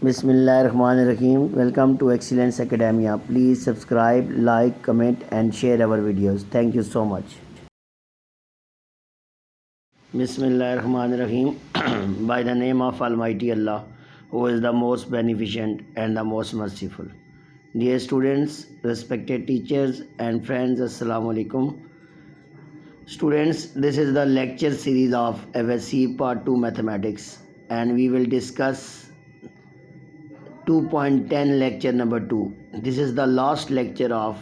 Bismillahirrahmanirrahim. Welcome to Excellence Academia. Please subscribe, like, comment, and share our videos. Thank you so much. Bismillahirrahmanirrahim. By the name of Almighty Allah, who is the most beneficent and the most merciful. Dear students, respected teachers, and friends, Assalamu alaikum. Students, this is the lecture series of FSC Part 2 Mathematics, and we will discuss 2.10 lecture number 2. This is the last lecture of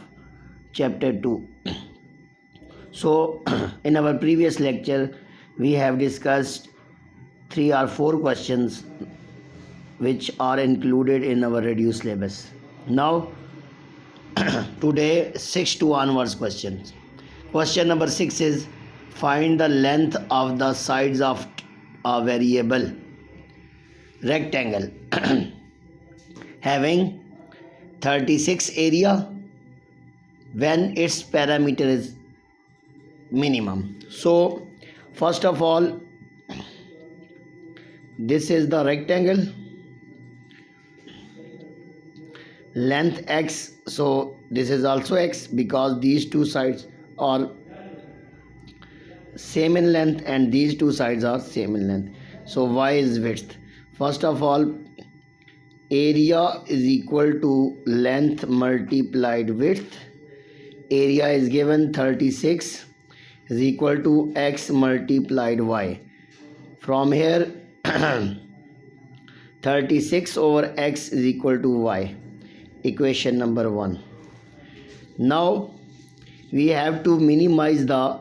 chapter 2. So in our previous lecture we have discussed 3 or 4 questions which are included in our reduced syllabus. Now today 6 to onwards questions. Question number 6 is find the length of the sides of a variable rectangle having 36 area when its parameter is minimum. So first of all, this is the rectangle, length x, so this is also x because these two sides are same in length and these two sides are same in length. So y is width. First of all, area is equal to length multiplied width. Area is given 36 is equal to x multiplied y. From here 36 over x is equal to y. Equation number 1. Now we have to minimize the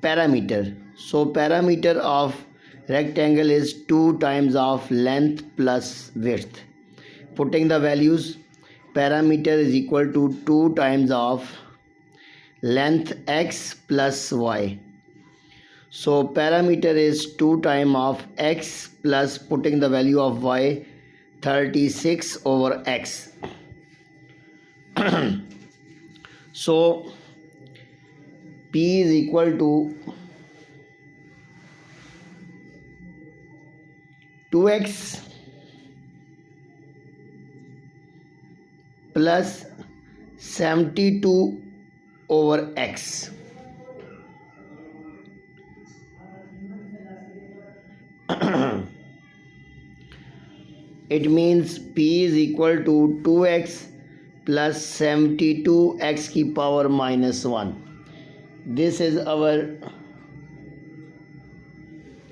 parameter. So parameter of rectangle is 2 times of length plus width. Putting the values, parameter is equal to 2 times of length x plus y. So parameter is 2 times of x plus putting the value of y 36 over x. So p is equal to 2x plus 72 over x. It means p is equal to 2x plus 72 x की power minus 1. This is our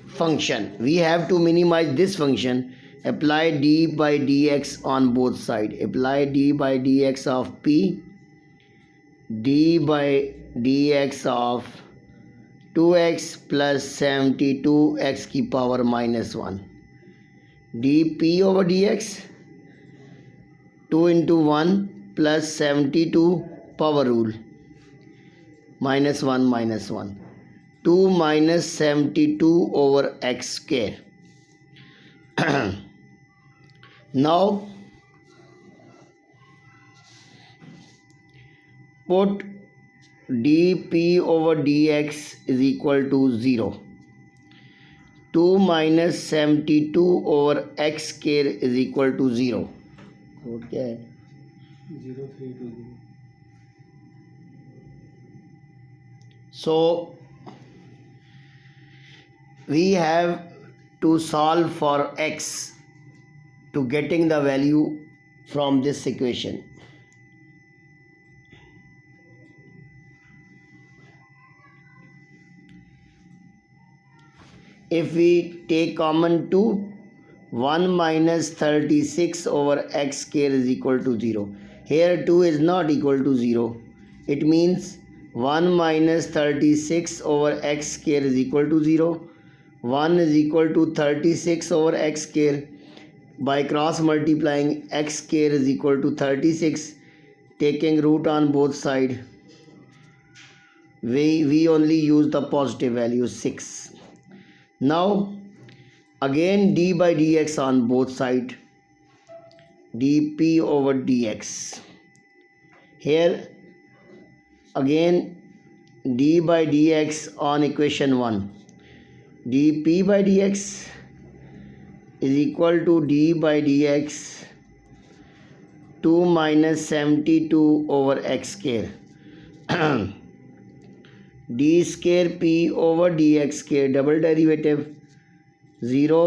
function. We have to minimize this function. Apply d by dx on both sides. Apply d by dx of p, d by dx of 2x plus 72 x की power minus 1. dp over dx 2 into 1 plus 72 power rule minus 1 minus 1. 2 minus 72 over x square. Now put dp over dx is equal to 0. 2 minus 72 over x square is equal to 0. Code क्या है? 0320. So we have to solve for x to getting the value from this equation. If we take common 2, 1 minus 36 over x square is equal to 0. Here 2 is not equal to 0. It means 1 minus 36 over x square is equal to 0. 1 is equal to 36 over x square. By cross multiplying, x square is equal to 36. Taking root on both sides, we only use the positive value 6. Now again d by dx on both sides, dp over dx. Here again d by dx on equation 1. dp by dx is equal to d by dx 2 minus 72 over x square d square p over dx square double derivative 0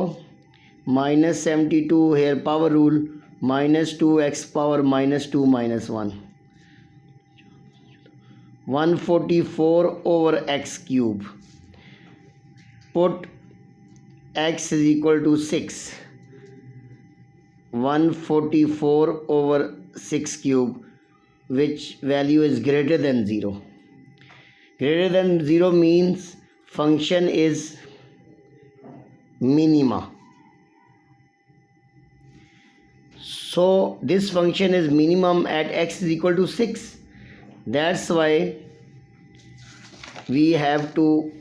minus 72 here power rule minus 2x power minus 2 minus 1 144 over x cube. Put x is equal to 6. 144 over 6 cube, which value is greater than 0. Greater than 0 means function is minima. So this function is minimum at x is equal to 6. That's why we have to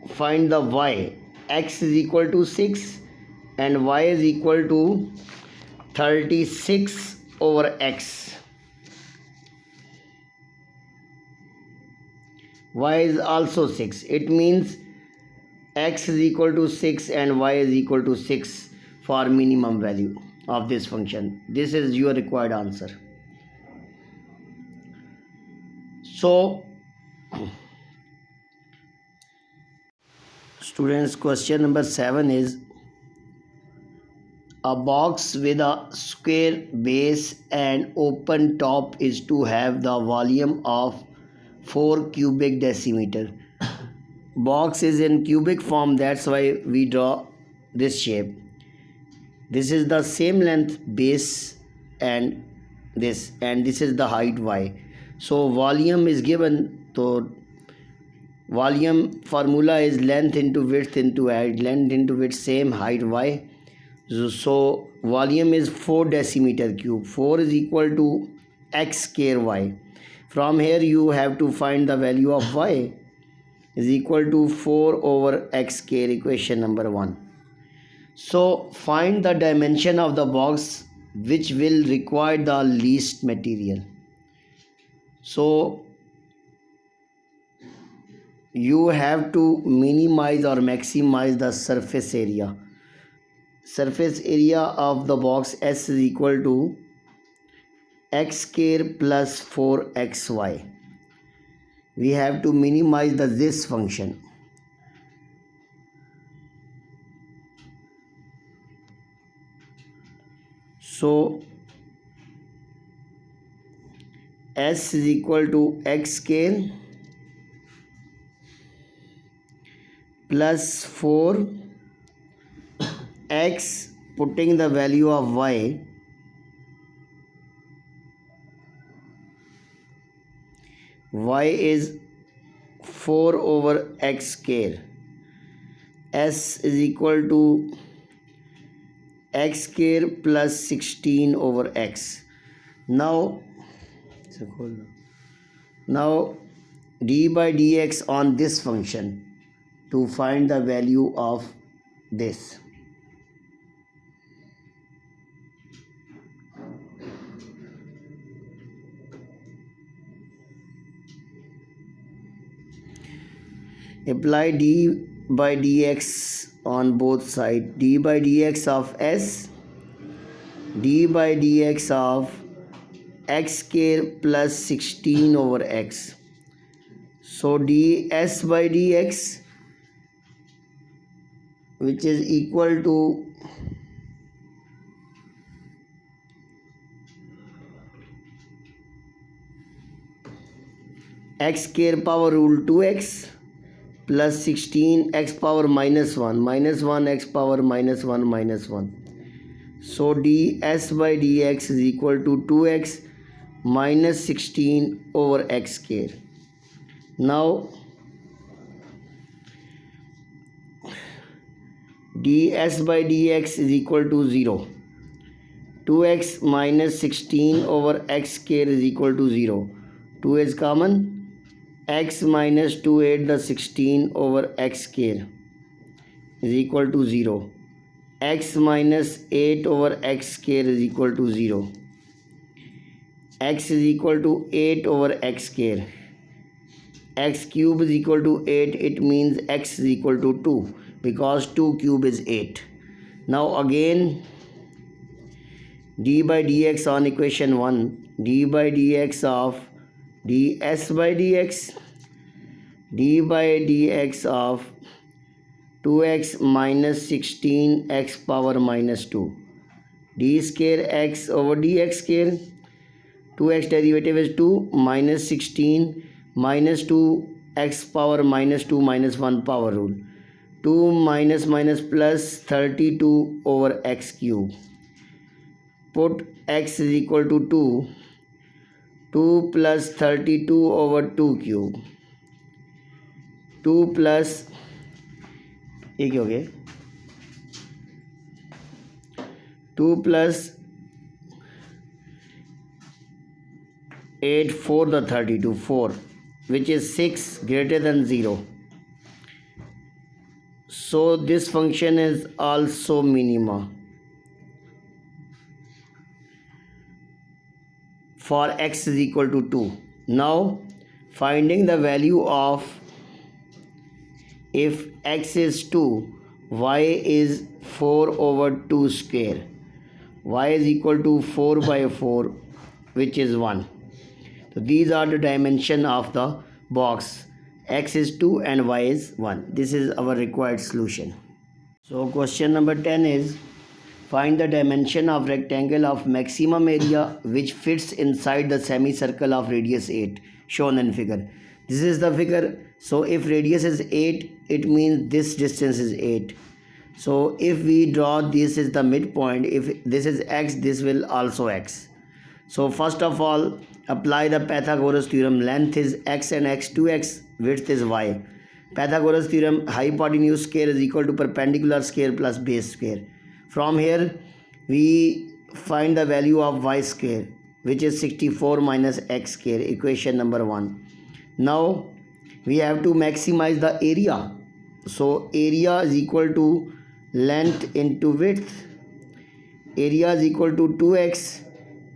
find the y. X is equal to 6 and y is equal to 36 over x. Y is also 6. It means x is equal to 6 and y is equal to 6 for minimum value of this function. This is your required answer. So students, question number 7 is a box with a square base and open top is to have the volume of 4 cubic decimeter. Box is in cubic form, that's why we draw this shape. This is the same length base and this is the height y. So volume is given, so volume formula is length into width into height, length into width same, height y. So volume is 4 decimeter cube. 4 is equal to x square y. From here you have to find the value of y is equal to 4 over x square, equation number 1. So find the dimension of the box which will require the least material. So you have to minimize or maximize the surface area. Surface area of the box S is equal to x square plus 4xy. We have to minimize this function. So S is equal to x square plus 4 x, putting the value of y, y is 4 over x square. S is equal to x square plus 16 over x. Now d by dx on this function to find the value of this. Apply d by dx on both sides. D by dx of s, d by dx of x square plus 16 over x. So ds by dx, which is equal to x square power rule 2x plus 16 x power minus 1 x power minus 1 minus 1. So ds by dx is equal to 2x minus 16 over x square. Now ds by dx is equal to 0. 2x minus 16 over x square is equal to 0. 2 is common. X minus 2 8 the 16 over x square is equal to 0. X minus 8 over x square is equal to 0. X is equal to 8 over x square. X cube is equal to 8. It means x is equal to 2 because 2 cube is 8. Now again d by dx on equation 1, d by dx of ds by dx, d by dx of 2x minus 16x power minus 2, d square x over dx square, 2x derivative is 2 minus 16 minus 2 x power minus 2 minus 1 power rule, 2 minus minus plus 32 over x cube. Put x is equal to 2, 2 plus 32 over 2 cube, 2 plus ये क्या हो गया 2 plus 8 4 the 32 4 which is 6 greater than 0. So this function is also minima for x is equal to 2. Now finding the value of if x is 2, y is 4 over 2 square, y is equal to 4 by 4 which is 1. So these are the dimension of the box. X is 2 and y is 1. This is our required solution. So question number 10 is find the dimension of rectangle of maximum area which fits inside the semicircle of radius 8 shown in figure. This is the figure. So if radius is 8, it means this distance is 8. So if we draw this is the midpoint, if this is x, this will also x. So first of all, apply the Pythagoras theorem. Length is x and x, 2x, width is y. Pythagoras theorem, hypotenuse square is equal to perpendicular square plus base square. From here, we find the value of y square, which is 64 minus x square, equation number 1. Now, we have to maximize the area. So, area is equal to length into width. Area is equal to 2x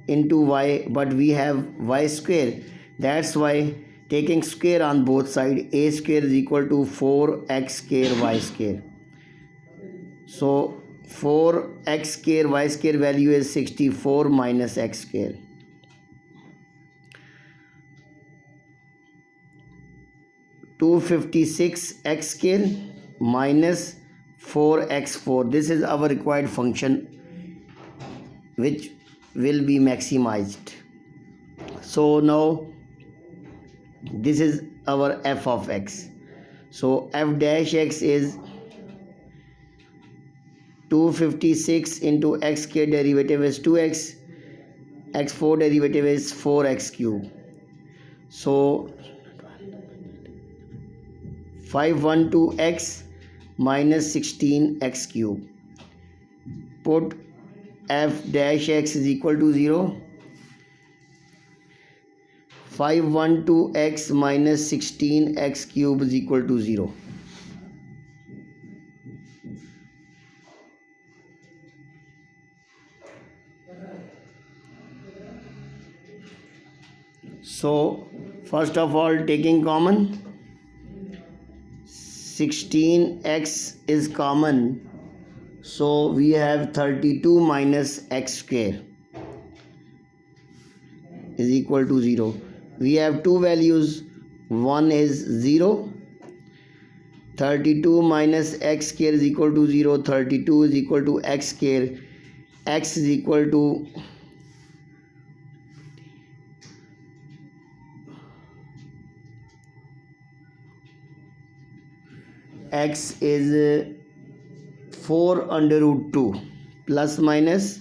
into y, but we have y square. That's why taking square on both sides, a square is equal to 4x square y square. So 4x square y square value is 64 minus x square. (256x square minus 4x4). This is our required function which will be maximized. So now this is our f of x. So f dash x is 256 into x square, derivative is 2x, x4 derivative is 4x cube. So 512x minus 16x cube. Put f dash x is equal to 0. 512x minus 16x cube is equal to 0. So first of all, taking common, 16x is common, so we have 32 minus x square is equal to 0. We have two values, one is 0, 32 minus x square is equal to 0, 32 is equal to x square, x is equal to x is 4 under root 2 plus minus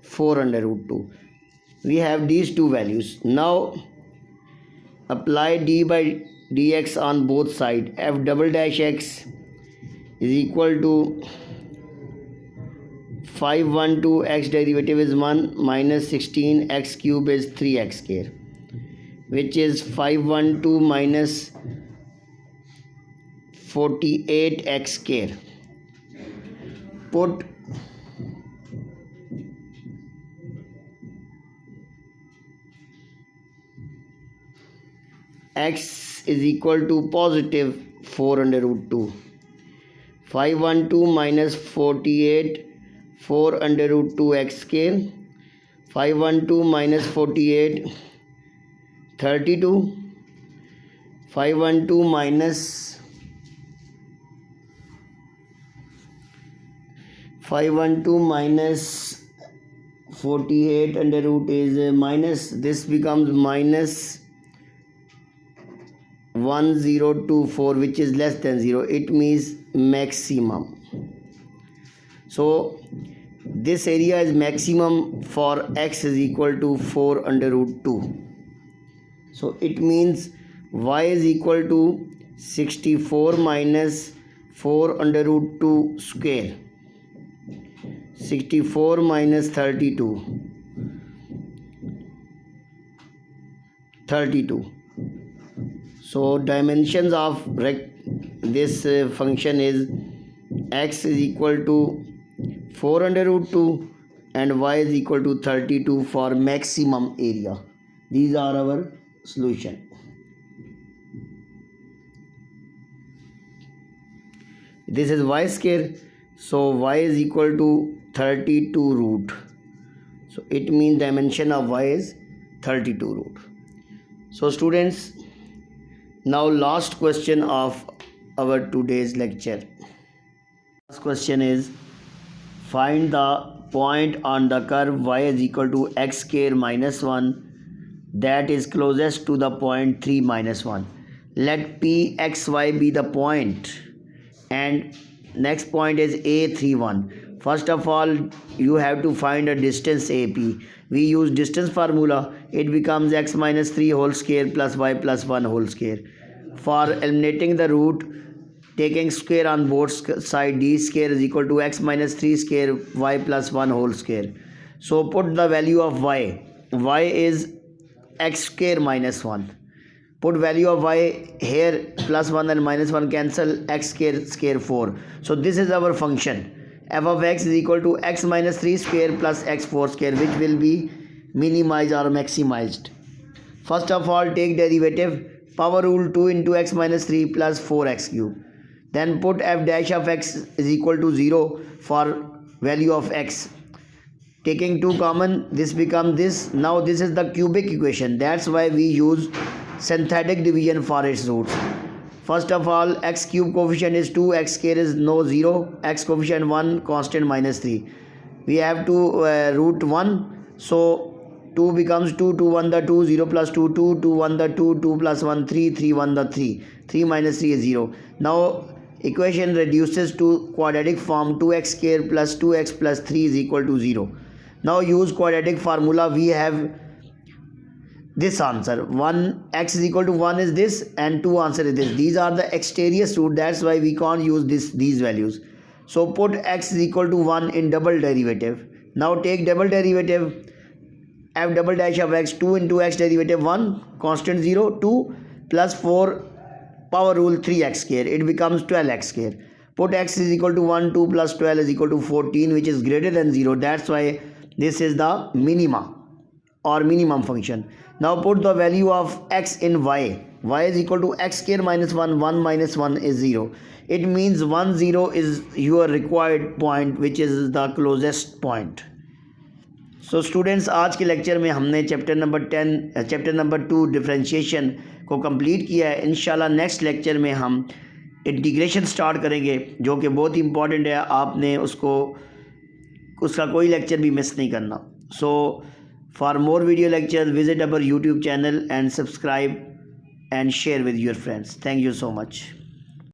4 under root 2. We have these two values. Now apply d by dx on both sides. F double dash x is equal to 512 x derivative is 1 minus 16 x cube is 3x square, which is 512 minus 48x square. Put x is equal to positive 4 under root 2. 512 minus 48 4 under root 2 x square. 512 minus 48 32. 512 minus 48 under root is minus, this becomes minus 1024, which is less than 0. It means maximum. So this area is maximum for x is equal to 4 under root 2. So it means y is equal to 64 minus 4 under root 2 square. 64 minus 32. So dimensions of this function is x is equal to 4 under root 2 and y is equal to 32 for maximum area. These are our solution. This is y square, so y is equal to 32 root. So it means dimension of y is 32 root. So students, now last question of our today's lecture. Last question is, find the point on the curve y is equal to x square minus 1 that is closest to the point 3 minus 1. Let pxy be the point and next point is a31. First of all, you have to find a distance AP. We use distance formula. It becomes x minus 3 whole square plus y plus 1 whole square. For eliminating the root, taking square on both sides, d square is equal to x minus 3 square y plus 1 whole square. So put the value of y. Y is x square minus 1. Put value of y here, plus 1 and minus 1 cancel, x square 4. So this is our function. F of x is equal to x minus 3 square plus x 4 square, which will be minimized or maximized. First of all, take derivative. Power rule 2 into x minus 3 plus 4x cube. Then put f dash of x is equal to 0 for value of x. Taking 2 common, this becomes this. Now this is the cubic equation. That's why we use synthetic division for its roots. First of all, x cube coefficient is 2, x square is no 0, x coefficient 1, constant minus 3. We have to root 1. So 2 becomes 2, 2 1 the 2, 0 plus 2, 2, 2 1 the 2, 2 plus 1, 3, 3 1 the 3. 3 minus 3 is 0. Now equation reduces to quadratic form. 2x square plus 2x plus 3 is equal to 0. Now use quadratic formula. We have this answer. 1 x is equal to 1 is this and 2 answer is this. These are the exterior root. That's why we can't use these values. So put x is equal to 1 in double derivative. Now take double derivative. F double dash of x, 2 into x derivative 1, constant 0, 2 plus 4 power rule 3x square. It becomes 12x square. Put x is equal to 1, 2 plus 12 is equal to 14, which is greater than 0. That's why this is the minima or minimum function. Now put the value of x in y. Y is equal to x square minus 1, 1 minus 1 is 0. It means 1, 0 is your required point, which is the closest point. So students, आज के lecture में हमने chapter number 2 differentiation को complete किया है. इंशाल्लाह next lecture में हम इंटीग्रेशन स्टार्ट करेंगे, जो कि बहुत इंपॉर्टेंट है. आपने उसका कोई लेक्चर भी मिस नहीं करना. So for more video lecture visit our YouTube channel and subscribe and share with your friends. Thank you so much.